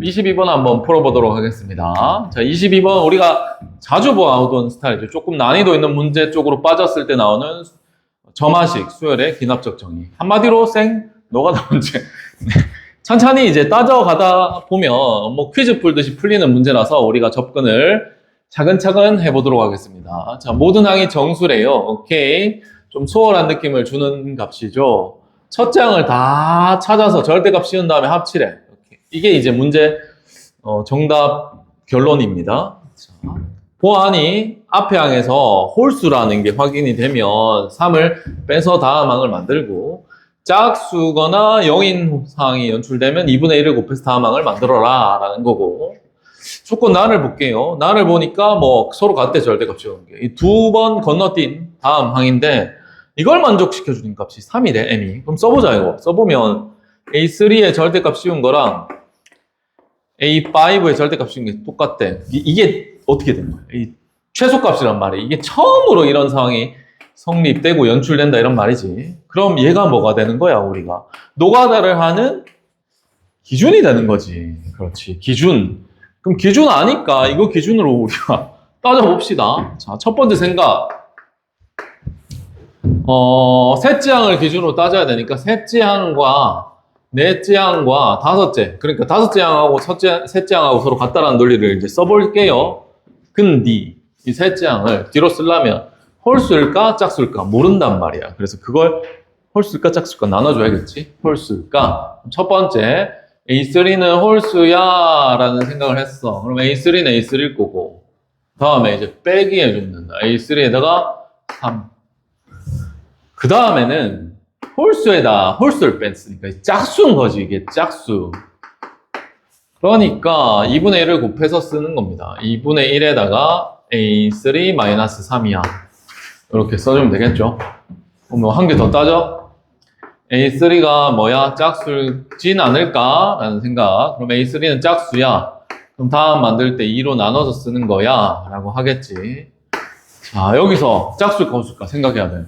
22번 한번 풀어보도록 하겠습니다. 자, 22번 우리가 자주 보아오던 스타일이죠. 조금 난이도 있는 문제 쪽으로 빠졌을 때 나오는 점화식 수열의 기납적 정의. 한마디로 노가다 문제. 천천히 이제 따져가다 보면 뭐 퀴즈 풀듯이 풀리는 문제라서 우리가 접근을 차근차근 해보도록 하겠습니다. 자, 모든 항이 정수래요. 오케이. 좀 수월한 느낌을 주는 값이죠. 첫 장을 다 찾아서 절대값 씌운 다음에 합치래. 오케이. 이게 이제 문제 정답 결론입니다. 자, 보안이 앞에 항에서 홀수라는 게 확인이 되면 3을 빼서 다음 항을 만들고 짝수거나 영인 사항이 연출되면 2분의 1을 곱해서 다음 항을 만들어라 라는 거고, 조건 난을 볼게요. 난을 보니까 뭐 서로 같대. 절대값 씌우는 게 이 두 번 건너뛴 다음 항인데 이걸 만족시켜주는 값이 3이래. m이. 그럼 써보자. 이거 써보면 A3의 절대값 씌운 거랑 A5의 절대값 씌운 게 똑같대. 이게 어떻게 된 거야? 이 최소값이란 말이야. 이게 처음으로 이런 상황이 성립되고 연출된다 이런 말이지. 그럼 얘가 뭐가 되는 거야? 우리가 노가다를 하는 기준이 되는 거지. 그렇지, 기준. 그럼 기준 아니까 이거 기준으로 우리가 따져봅시다. 자, 첫 번째 생각. 셋째 항을 기준으로 따져야 되니까 셋째 항과 넷째 항과 다섯째, 그러니까 다섯째 항하고 셋째 항하고 서로 같다라는 논리를 이제 써볼게요. 근데 이 셋째 항을 뒤로 쓰려면 홀수일까 짝수일까 모른단 말이야. 그래서 그걸 홀수일까 짝수일까 나눠줘야겠지. 홀수일까. 첫 번째 A3는 홀수야 라는 생각을 했어. 그럼 A3는 A3일 거고, 다음에 이제 빼기 해주면 된다. A3에다가 3. 그 다음에는 홀수에다 홀수를 뺐으니까 짝수인 거지. 이게 짝수. 그러니까 2분의 1을 곱해서 쓰는 겁니다. 2분의 1에다가 A3-3이야. 이렇게 써주면 되겠죠. 그럼 한 개 더 따져. A3가 뭐야? 짝수진 않을까? 라는 생각. 그럼 A3는 짝수야. 그럼 다음 만들 때 2로 나눠서 쓰는 거야. 라고 하겠지. 자, 여기서 짝수일까 홀수일까 생각해야 돼.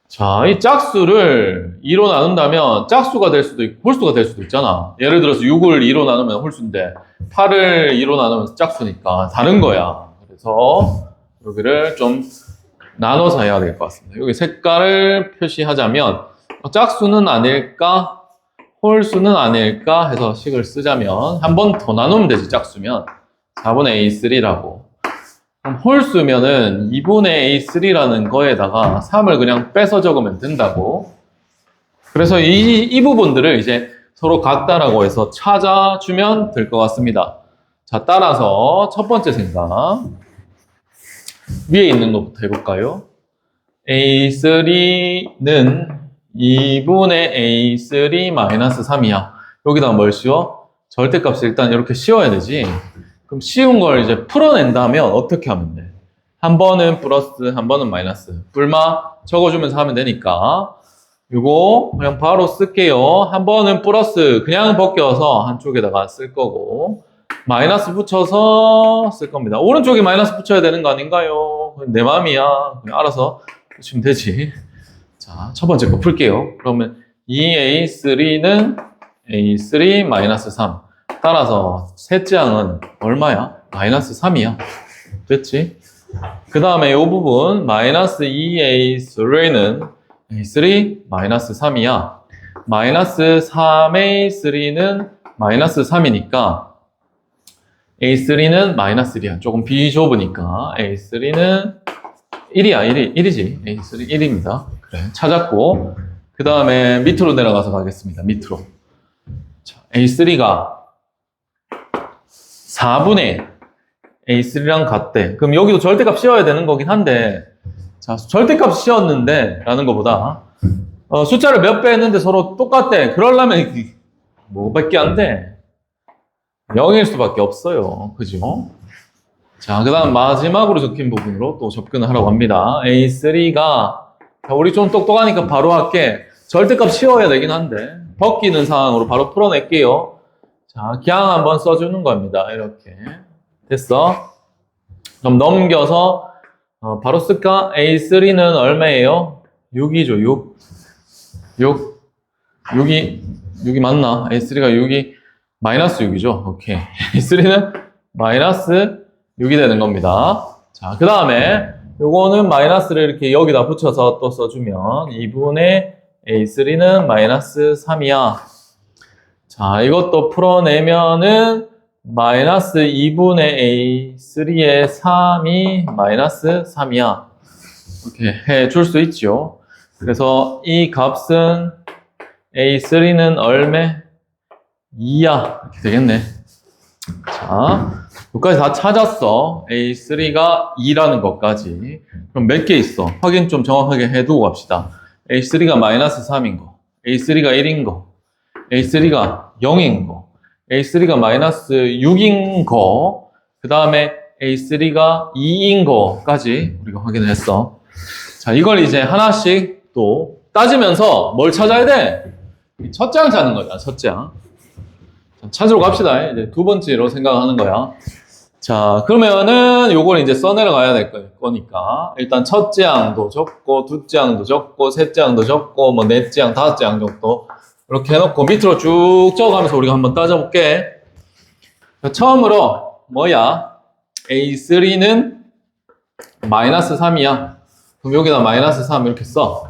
자, 이 짝수를 2로 나눈다면 짝수가 될 수도 있고 홀수가 될 수도 있잖아. 예를 들어서 6을 2로 나누면 홀수인데 8을 2로 나누면 짝수니까 다른 거야. 그래서 여기를 좀 나눠서 해야 될 것 같습니다. 여기 색깔을 표시하자면 짝수는 아닐까 홀수는 아닐까 해서 식을 쓰자면 한 번 더 나누면 되지. 짝수면 4분의 A3라고. 그럼 홀수면은 2분의 A3라는 거에다가 3을 그냥 빼서 적으면 된다고. 그래서 이 부분들을 이제 서로 같다라고 해서 찾아주면 될 것 같습니다. 자, 따라서 첫 번째 생각. 위에 있는 것부터 해볼까요? A3는 2분의 A3-3이야. 여기다 뭘 씌워? 절대값을 일단 이렇게 씌워야 되지. 그럼 씌운 걸 이제 풀어낸다면 어떻게 하면 돼? 한 번은 플러스, 한 번은 마이너스. 불마 적어주면서 하면 되니까 이거 그냥 바로 쓸게요. 한 번은 플러스 그냥 벗겨서 한쪽에다가 쓸 거고, 마이너스 붙여서 쓸 겁니다. 오른쪽에 마이너스 붙여야 되는 거 아닌가요? 내 맘이야. 그냥 알아서 붙이면 되지. 자, 첫 번째 거 풀게요. 그러면 2A3는 A3-3. 따라서 셋째 항은 얼마야? 마이너스 3이야. 됐지? 그 다음에 이 부분 마이너스 2A3는 A3-3이야. 마이너스 3A3는 마이너스 3이니까 A3는 마이너스 1이야. 조금 비좁으니까 A3는 1이야. 1이지. A3 1입니다. 그래, 찾았고, 그 다음에 밑으로 내려가서 가겠습니다. 밑으로. 자, A3가 4분의 A3랑 같대. 그럼 여기도 절대값 씌워야 되는 거긴 한데, 자, 절대값 씌웠는데 라는 것보다 숫자를 몇 배 했는데 서로 똑같대. 그러려면 뭐밖에 안 돼? 0일 수밖에 없어요. 그죠? 자, 그 다음 마지막으로 적힌 부분으로 또 접근을 하라고 합니다. A3가, 자, 우리 좀 똑똑하니까 바로 할게. 절대값 씌워야 되긴 한데 벗기는 상황으로 바로 풀어낼게요. 자, 그냥 한번 써주는 겁니다. 이렇게 됐어. 그럼 넘겨서 바로 쓸까? A3는 얼마예요? 6이죠. 6. 6이 맞나? A3가 6이 마이너스 6이죠. 오케이. A3는 마이너스 6이 되는 겁니다. 자, 그 다음에 요거는 마이너스를 이렇게 여기다 붙여서 또 써주면 2분의 A3는 마이너스 3이야. 자, 이것도 풀어내면은 마이너스 2분의 A3의 3이 마이너스 3이야. 이렇게 해줄 수 있죠. 그래서 이 값은 A3는 얼마? 2야. 이렇게 되겠네. 자, 여기까지 다 찾았어. A3가 2라는 것까지. 그럼 몇 개 있어? 확인 좀 정확하게 해두고 갑시다. A3가 마이너스 3인 거, A3가 1인 거, A3가 0인 거, A3가 마이너스 6인 거, 그 다음에 A3가 2인 거까지 우리가 확인을 했어. 자, 이걸 이제 하나씩 또 따지면서 뭘 찾아야 돼? 첫째 항 찾는 거야, 첫째 항. 찾으러 갑시다. 이제 두 번째로 생각하는 거야. 자, 그러면은 요걸 이제 써내려가야 될 거니까 일단 첫째 항도 적고 둘째 항도 적고 셋째 항도 적고 뭐 넷째 항, 다섯째 항 정도 이렇게 해놓고 밑으로 쭉 적어가면서 우리가 한번 따져볼게. 처음으로 뭐야? A3는 마이너스 3이야. 그럼 여기다 마이너스 3 이렇게 써.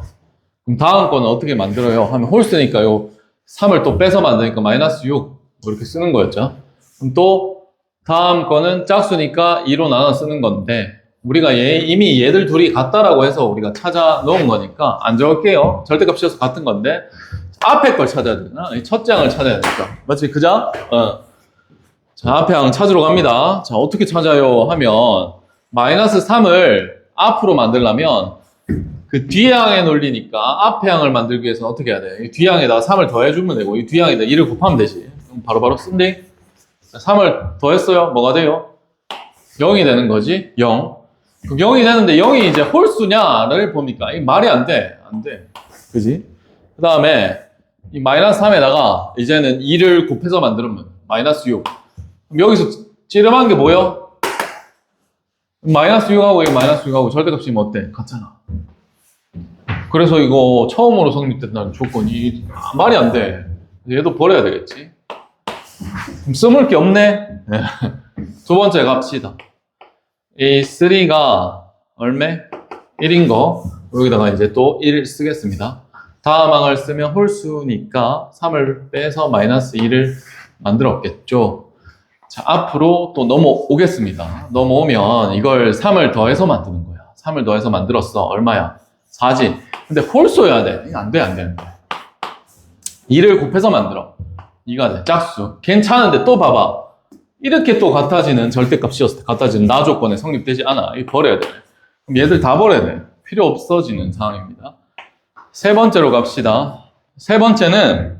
그럼 다음 거는 어떻게 만들어요? 하면 홀수니까 요 3을 또 빼서 만드니까 마이너스 6 이렇게 쓰는 거였죠. 그럼 또 다음 거는 짝수니까 2로 나눠 쓰는 건데 우리가 이미 얘들 둘이 같다라고 해서 우리가 찾아 놓은 거니까 안 적을게요. 절대값 씌워서 같은 건데 앞에 걸 찾아야 되나? 첫째 항을 찾아야 되니까 맞지? 그죠? 자, 앞에 항 찾으러 갑니다. 자, 어떻게 찾아요? 하면 마이너스 3을 앞으로 만들려면 그 뒤에 항의 논리니까 앞에 항을 만들기 위해서는 어떻게 해야 돼? 이 뒤에 항에다가 3을 더해주면 되고 이 뒤에 항에다 2를 곱하면 되지. 그럼 바로바로 쓴대. 3을 더했어요. 뭐가 돼요? 0이 되는 거지. 0. 그럼 0이 되는데 0이 이제 홀수냐를 봅니까? 이 말이 안 돼. 안 돼. 그지? 그 다음에 이 마이너스 3에다가 이제는 2를 곱해서 만들면 마이너스 6. 그럼 여기서 찌름한 게 뭐예요? 마이너스 6하고 이 마이너스 6하고 절대값이 뭐 어때? 같잖아. 그래서 이거 처음으로 성립된다는 조건이 말이 안 돼. 얘도 버려야 되겠지. 그럼 써볼 게 없네. 두 번째 갑시다. 이 3가 얼마? 1인 거 여기다가 이제 또 1 쓰겠습니다. 다음 항을 쓰면 홀수니까 3을 빼서 마이너스 2를 만들었겠죠. 자, 앞으로 또 넘어오겠습니다. 넘어오면 이걸 3을 더해서 만드는 거야. 3을 더해서 만들었어. 얼마야? 4지. 근데 홀수여야 돼. 이거 안 돼, 안 돼, 안 돼. 2를 곱해서 만들어. 2가 돼. 짝수. 괜찮은데 또 봐봐. 이렇게 또 같아지는 절대값 씌웠을 때 같아지는 나 조건에 성립되지 않아. 이거 버려야 돼. 그럼 얘들 다 버려야 돼. 필요 없어지는 상황입니다. 세 번째로 갑시다. 세 번째는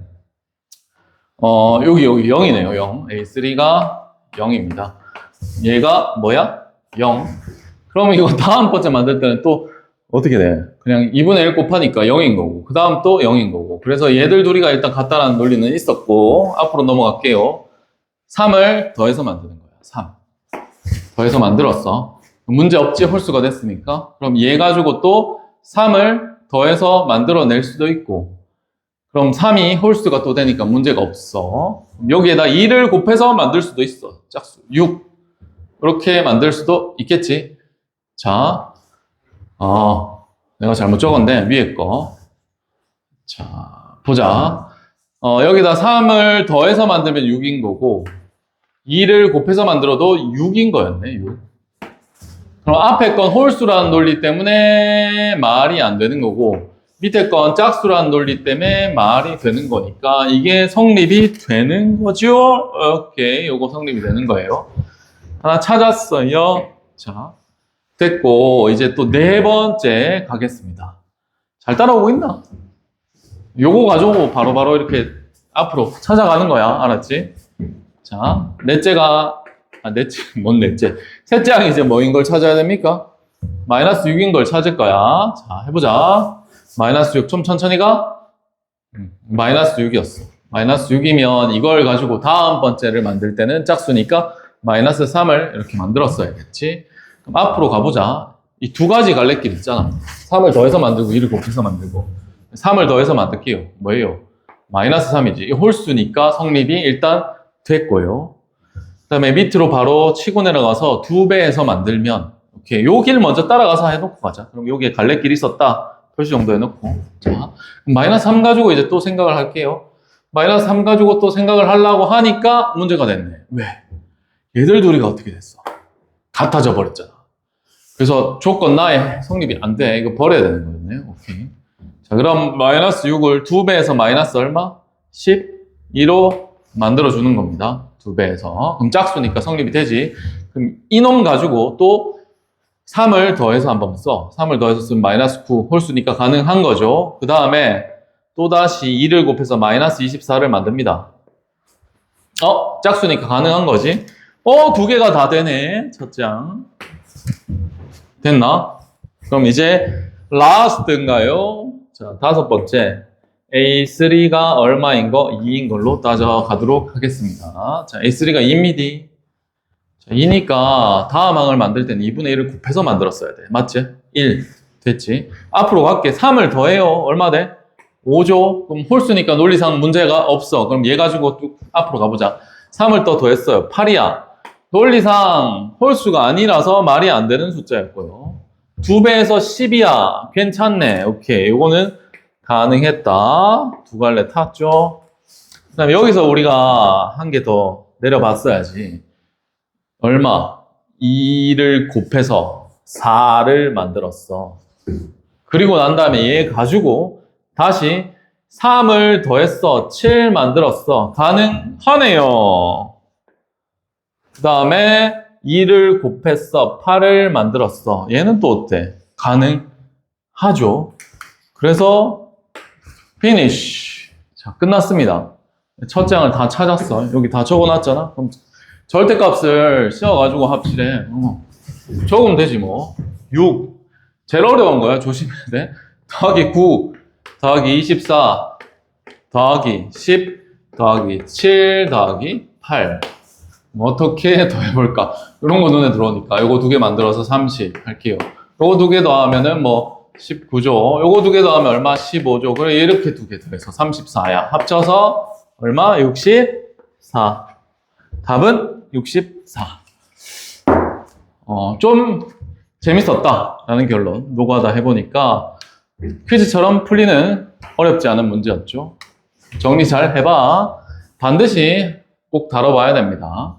여기 0이네요. 0. A3가 0입니다. 얘가 뭐야? 0. 그러면 이거 다음번째 만들 때는 또 어떻게 돼? 그냥 2분의 1 곱하니까 0인 거고 그 다음 또 0인 거고 그래서 얘들 둘이가 일단 같다라는 논리는 있었고 앞으로 넘어갈게요. 3을 더해서 만드는 거야. 3. 더해서 만들었어. 문제 없지? 홀수가 됐으니까. 그럼 얘 가지고 또 3을 더해서 만들어낼 수도 있고 그럼 3이 홀수가 또 되니까 문제가 없어. 여기에다 2를 곱해서 만들 수도 있어. 짝수 6. 이렇게 만들 수도 있겠지. 자, 내가 잘못 적었네. 위에 거. 자, 보자. 여기다 3을 더해서 만들면 6인 거고 2를 곱해서 만들어도 6인 거였네. 6. 그럼 앞에 건 홀수라는 논리 때문에 말이 안 되는 거고 밑에 건 짝수라는 논리 때문에 말이 되는 거니까 이게 성립이 되는 거죠. 오케이, 요거 성립이 되는 거예요. 하나 찾았어요. 자, 됐고 이제 또 네 번째 가겠습니다. 잘 따라오고 있나? 요거 가지고 바로바로 이렇게 앞으로 찾아가는 거야. 알았지? 자, 뭔 넷째? 셋째 항이 이제 뭐인 걸 찾아야 됩니까? 마이너스 6인 걸 찾을 거야. 자, 해보자. 마이너스 6 좀 천천히 가. 마이너스 6이었어. 마이너스 6이면 이걸 가지고 다음번째를 만들 때는 짝수니까 마이너스 3을 이렇게 만들었어야겠지. 그럼 앞으로 가보자. 이 두 가지 갈래길 있잖아. 3을 더해서 만들고 2를 곱해서 만들고 3을 더해서 만들게요. 뭐예요? 마이너스 3이지. 이 홀수니까 성립이 일단 됐고요. 그 다음에 밑으로 바로 치고 내려가서 2배에서 만들면, 오케이. 요 길 먼저 따라가서 해놓고 가자. 그럼 여기에 갈래길이 있었다. 표시 정도 해놓고. 자, 그럼 마이너스 3 가지고 이제 또 생각을 할게요. 마이너스 3 가지고 또 생각을 하려고 하니까 문제가 됐네. 왜? 얘들 둘이가 어떻게 됐어? 같아져 버렸잖아. 그래서 조건 나에 성립이 안 돼. 이거 버려야 되는 거였네요. 오케이. 자, 그럼 마이너스 6을 2배에서 마이너스 얼마? 12로 만들어주는 겁니다. 2배에서. 그럼 짝수니까 성립이 되지. 그럼 이놈 가지고 또 3을 더해서 한번 써. 3을 더해서 쓰면 마이너스 9 홀수니까 가능한 거죠. 그 다음에 또다시 2를 곱해서 마이너스 24를 만듭니다. 짝수니까 가능한 거지. 2개가 다 되네. 첫 장. 됐나? 그럼 이제 라스트인가요? 자, 5번째. A3가 얼마인 거? 2인 걸로 따져가도록 하겠습니다. 자, A3가 2입니다. 자, 2니까 다음 항을 만들 때는 2분의 1을 곱해서 만들었어야 돼. 맞지? 1. 됐지? 앞으로 갈게. 3을 더해요. 얼마 돼? 5죠? 그럼 홀수니까 논리상 문제가 없어. 그럼 얘 가지고 쭉 앞으로 가보자. 3을 또 더했어요. 8이야. 논리상 홀수가 아니라서 말이 안 되는 숫자였고요. 2배에서 10이야. 괜찮네. 오케이. 요거는 가능했다. 2갈래 탔죠? 그 다음에 여기서 우리가 한 개 더 내려봤어야지. 얼마? 2를 곱해서 4를 만들었어. 그리고 난 다음에 얘 가지고 다시 3을 더했어. 7 만들었어. 가능하네요. 그 다음에 2를 곱했어. 8을 만들었어. 얘는 또 어때? 가능하죠. 그래서 finish. 자, 끝났습니다. 첫 장을 다 찾았어. 여기 다 적어놨잖아. 그럼 절대값을 씌워가지고 합칠해. 적으면 되지 뭐. 6. 제일 어려운 거야. 조심해야 돼. 더하기 9 더하기 24 더하기 10 더하기 7 더하기 8. 어떻게 더해볼까? 이런 거 눈에 들어오니까 요거 2개 만들어서 30 할게요. 요거 2개 더하면은 뭐 19죠. 요거 2개 더하면 얼마? 15죠. 그래 이렇게 2개 더해서 34야. 합쳐서 얼마? 64. 답은 64. 좀 재밌었다라는 결론. 노가다 해보니까 퀴즈처럼 풀리는 어렵지 않은 문제였죠. 정리 잘 해봐. 반드시 꼭 다뤄봐야 됩니다.